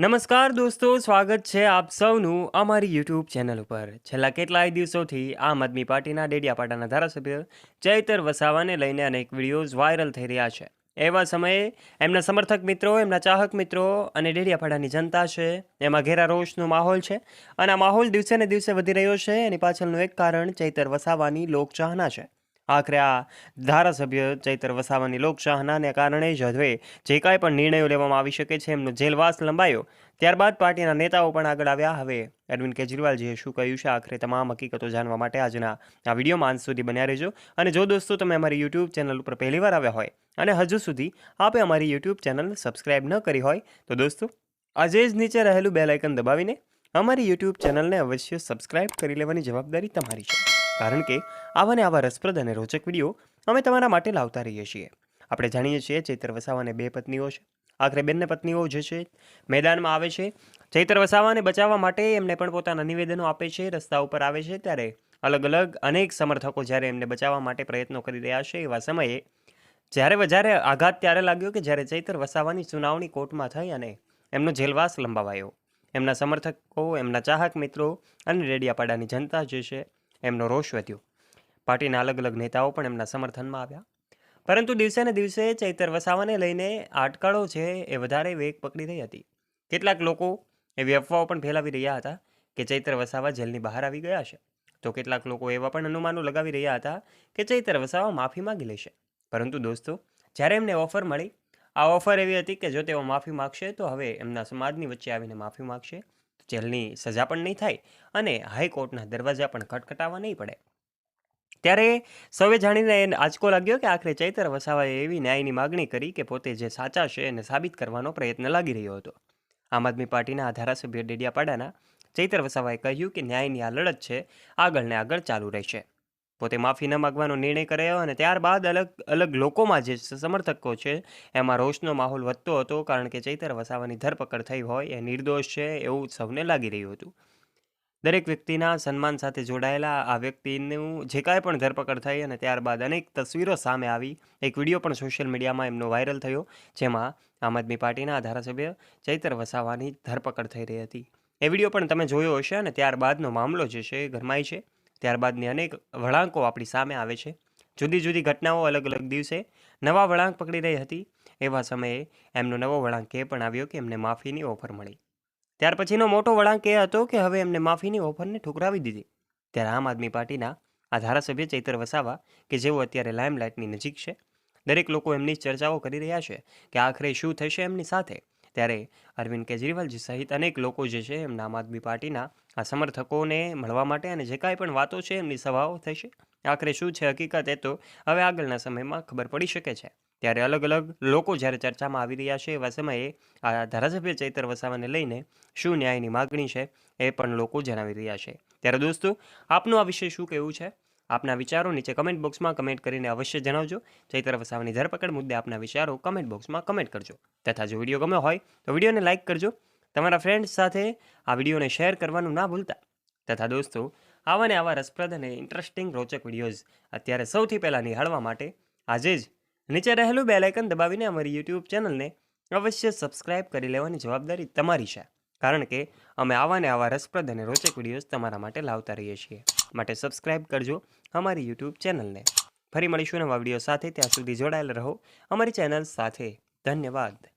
નમસ્કાર દોસ્તો, સ્વાગત છે આપ સૌનું અમારી યુટ્યુબ ચેનલ ઉપર। છેલ્લા કેટલાય દિવસોથી આમ આદમી પાર્ટીના ડેડિયાપાડાના ધારાસભ્ય ચૈતર વસાવાને લઈને અનેક વિડીયોઝ વાયરલ થઈ રહ્યા છે। એવા સમયે એમના સમર્થક મિત્રો, એમના ચાહક મિત્રો અને ડેડિયાપાડાની જનતા છે એમાં ઘેરા રોષનો માહોલ છે અને આ માહોલ દિવસે ને દિવસે વધી રહ્યો છે। એની પાછળનું એક કારણ ચૈતર વસાવાની લોકચાહના છે। આખરે આ ધારાસભ્ય ચૈતર વસાવાની લોકચાહનાને કારણે જ હવે જે કાંઈ પણ નિર્ણયો લેવામાં આવી શકે છે, એમનો જેલવાસ લંબાયો ત્યારબાદ પાર્ટીના નેતાઓ પણ આગળ આવ્યા। હવે અરવિંદ કેજરીવાલજીએ શું કહ્યું છે, આખરે તમામ હકીકતો જાણવા માટે આજના આ વિડીયોમાં અંત સુધી બન્યા રહેજો। અને જો દોસ્તો તમે અમારી યુટ્યુબ ચેનલ ઉપર પહેલીવાર આવ્યા હોય અને હજુ સુધી આપે અમારી યુટ્યુબ ચેનલ સબસ્ક્રાઇબ ન કરી હોય તો દોસ્તો આજે જ નીચે રહેલું બેલ આઇકન દબાવીને અમારી યુટ્યુબ ચેનલને અવશ્ય સબસ્ક્રાઇબ કરી લેવાની જવાબદારી તમારી છે, કારણ કે આવા ને આવા રસપ્રદ અને રોચક વિડીયો અમે તમારા માટે લાવતા રહીએ છીએ। આપણે જાણીએ છીએ ચૈતર વસાવાને બે પત્નીઓ છે। આખરે બંને પત્નીઓ જે છે મેદાનમાં આવે છે, ચૈતર વસાવાને બચાવવા માટે એમને પણ પોતાના નિવેદનો આપે છે, રસ્તા ઉપર આવે છે ત્યારે અલગ અલગ અનેક સમર્થકો જ્યારે એમને બચાવવા માટે પ્રયત્નો કરી રહ્યા છે। એવા સમયે જ્યારે આઘાત ત્યારે લાગ્યો કે જ્યારે ચૈતર વસાવાની સુનાવણી કોર્ટમાં થઈ અને એમનો જેલવાસ લંબાવાયો। એમના સમર્થકો, એમના ચાહક મિત્રો અને ડેડિયાપાડાની જનતા જે છે એમનો રોષ વધ્યો। પાર્ટીના અલગ અલગ નેતાઓ પણ એમના સમર્થનમાં આવ્યા, પરંતુ દિવસે ને દિવસે ચૈતર વસાવાને લઈને અટકળો છે એ વધારે વેગ પકડી રહી હતી। કેટલાક લોકો એવી અફવાઓ પણ ફેલાવી રહ્યા હતા કે ચૈતર વસાવા જેલની બહાર આવી ગયા છે, તો કેટલાક લોકો એવા પણ અનુમાનો લગાવી રહ્યા હતા કે ચૈતર વસાવા માફી માંગી લેશે। પરંતુ દોસ્તો, જ્યારે એમને ઓફર મળી, આ ઓફર એવી હતી કે જો તેઓ માફી માગશે તો હવે એમના સમાજની વચ્ચે આવીને માફી માગશે તો જેલની સજા પણ નહીં થાય અને હાઈકોર્ટના દરવાજા પણ ખટખટાવવા નહીં પડે। ત્યારે સૌએ જાણીને આંચકો લાગ્યો કે આખરે ચૈતર વસાવાએ એવી ન્યાયની માગણી કરી કે પોતે જે સાચા છે એને સાબિત કરવાનો પ્રયત્ન લાગી રહ્યો હતો। આમ આદમી પાર્ટીના આ ધારાસભ્ય ડેડિયાપાડાના ચૈતર વસાવાએ કહ્યું કે ન્યાયની આ લડત છે આગળ ને આગળ ચાલુ રહેશે। પોતે માફી ન માગવાનો નિર્ણય કર્યો અને ત્યારબાદ અલગ અલગ લોકોમાં જે સમર્થકો છે એમાં રોષનો માહોલ વધતો હતો, કારણ કે ચૈતર વસાવાની ધરપકડ થઈ હોય એ નિર્દોષ છે એવું સૌને લાગી રહ્યું હતું। દરેક વ્યક્તિના સન્માન સાથે જોડાયેલા આ વ્યક્તિનું જે કાંઈ પણ ધરપકડ થઈ અને ત્યારબાદ અનેક તસવીરો સામે આવી। એક વિડીયો પણ સોશિયલ મીડિયામાં એમનો વાયરલ થયો, જેમાં આમ આદમી પાર્ટીના ધારાસભ્ય ચૈતર વસાવાની ધરપકડ થઈ રહી હતી। એ વિડીયો પણ તમે જોયો હશે અને ત્યારબાદનો મામલો જે છે એ ગરમાય છે। ત્યારબાદની અનેક વળાંકો આપણી સામે આવે છે। જુદી જુદી ઘટનાઓ અલગ અલગ દિવસે નવા વળાંક પકડી રહી હતી। એવા સમયે એમનો નવો વળાંક એ પણ આવ્યો કે એમને માફીની ઓફર મળી। ત્યાર પછીનો મોટો વળાંક એ હતો કે હવે એમને માફીની ઓફરને ઠુકરાવી દીધી। ત્યારે આમ આદમી પાર્ટીના આ ધારાસભ્ય ચૈતર વસાવા કે જેઓ અત્યારે લાઇમલાઇટની નજીક છે, દરેક લોકો એમની ચર્ચાઓ કરી રહ્યા છે કે આખરે શું થશે એમની સાથે। ત્યારે અરવિંદ કેજરીવાલજી સહિત અનેક લોકો જે છે એમના આમ આદમી પાર્ટીના આ સમર્થકોને મળવા માટે અને જે કાંઈ પણ વાતો છે એમની સભાઓ થશે। આખરે શું છે હકીકત એ તો હવે આગળના સમયમાં ખબર પડી શકે છે। ત્યારે અલગ અલગ લોકો જ્યારે ચર્ચામાં આવી રહ્યા છે એવા સમયે આ ધારાસભ્ય ચૈતર વસાવાને લઈને શું ન્યાયની માગણી છે એ પણ લોકો જણાવી રહ્યા છે। ત્યારે દોસ્તો, આપનું આ વિશે શું કહેવું છે? આપના વિચારો નીચે કમેન્ટ બોક્સમાં કમેન્ટ કરીને અવશ્ય જણાવજો। ચૈતર વસાવાની ધરપકડ મુદ્દે આપના વિચારો કમેન્ટ બોક્સમાં કમેન્ટ કરજો, તથા જો વિડીયો ગમ્યો હોય તો વિડીયોને લાઇક કરજો, તમારા ફ્રેન્ડ્સ સાથે આ વિડીયોને શેર કરવાનું ના ભૂલતા। તથા દોસ્તો, આવા ને આવા રસપ્રદ અને ઇન્ટરેસ્ટિંગ રોચક વિડીયોઝ અત્યારે સૌથી પહેલાં નિહાળવા માટે આજે જ નીચે રહેલું બેલ આઇકન દબાવીને અમારી યુટ્યુબ ચેનલને અવશ્ય સબસ્ક્રાઇબ કરી લેવાની જવાબદારી તમારી છે, કારણ કે અમે આવા ને આવા રસપ્રદ અને રોચક વિડીયોઝ તમારા માટે લાવતા રહીએ છીએ। માટે સબસ્ક્રાઇબ કરજો અમારી યુટ્યુબ ચેનલને। ફરી મળીશું નવા વિડીયો સાથે, ત્યાં સુધી જોડાયેલા રહો અમારી ચેનલ સાથે। ધન્યવાદ।